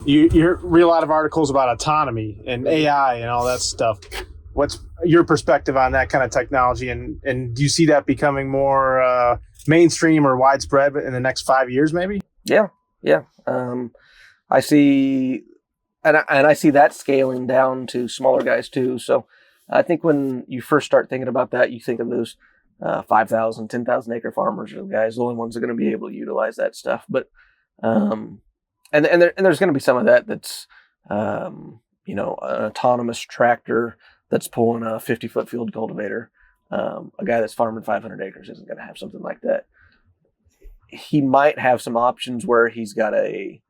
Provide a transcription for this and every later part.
you read a lot of articles about autonomy and AI and all that stuff. What's your perspective on that kind of technology, and do you see that becoming more mainstream or widespread in the next 5 years, maybe? Yeah. I see, and I see that scaling down to smaller guys too. So I think when you first start thinking about that, you think of those 5,000, 10,000 acre farmers are the guys, the only ones that are going to be able to utilize that stuff. But and there's going to be some of that's an autonomous tractor that's pulling a 50-foot field cultivator. A guy that's farming 500 acres isn't going to have something like that. He might have some options where he's got a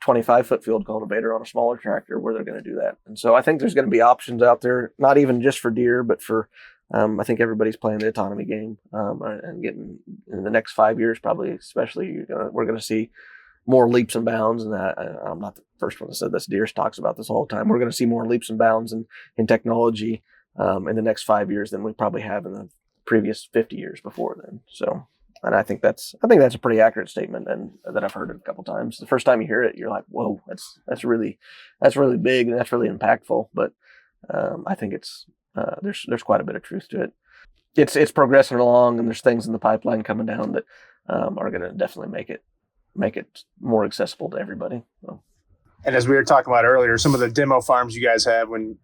25-foot field cultivator on a smaller tractor where they're going to do that. And so I think there's going to be options out there, not even just for Deere, but for, I think everybody's playing the autonomy game, and getting in the next 5 years, probably, especially, we're going to see more leaps and bounds. And I'm not the first one that said this. Deere talks about this all the time. We're going to see more leaps and bounds in technology in the next 5 years than we probably have in the previous 50 years before then. So, and I think that's a pretty accurate statement, and that I've heard it a couple times. The first time you hear it, you're like, "Whoa, that's really big and that's really impactful." But I think it's there's quite a bit of truth to it. It's progressing along, and there's things in the pipeline coming down that are going to definitely make it more accessible to everybody. So. And as we were talking about earlier, some of the demo farms you guys have when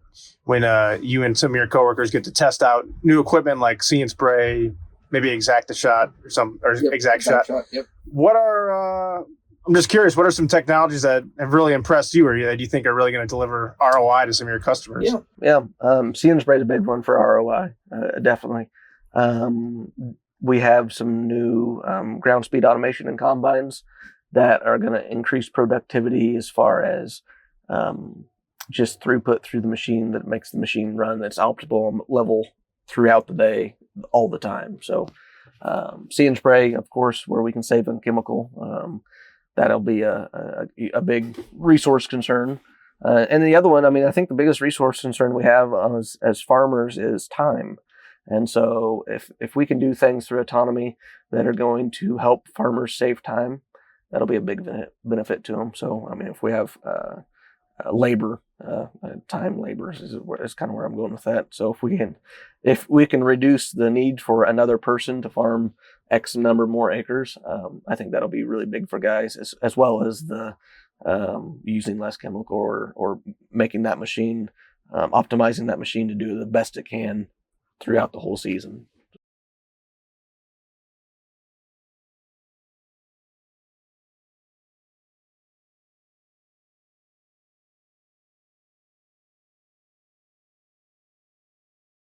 you and some of your coworkers get to test out new equipment like See and Spray, maybe Exacta Shot Exact Shot. Yep. What are I'm just curious, what are some technologies that have really impressed you, or that you think are really going to deliver ROI to some of your customers? Yeah. See and Spray is a big one for ROI, definitely. We have some new ground speed automation and combines that are going to increase productivity as far as just throughput through the machine, that makes the machine run that's optimal level throughout the day, all the time. So See and Spray, of course, where we can save on chemical, that'll be a big resource concern. And the other one, I think the biggest resource concern we have as farmers is time. And so if we can do things through autonomy that are going to help farmers save time, that'll be a big benefit to them. So, if we have labor, time labor is kind of where I'm going with that. So if we can reduce the need for another person to farm X number more acres, I think that'll be really big for guys, as well as the using less chemical or making that machine, optimizing that machine to do the best it can throughout the whole season.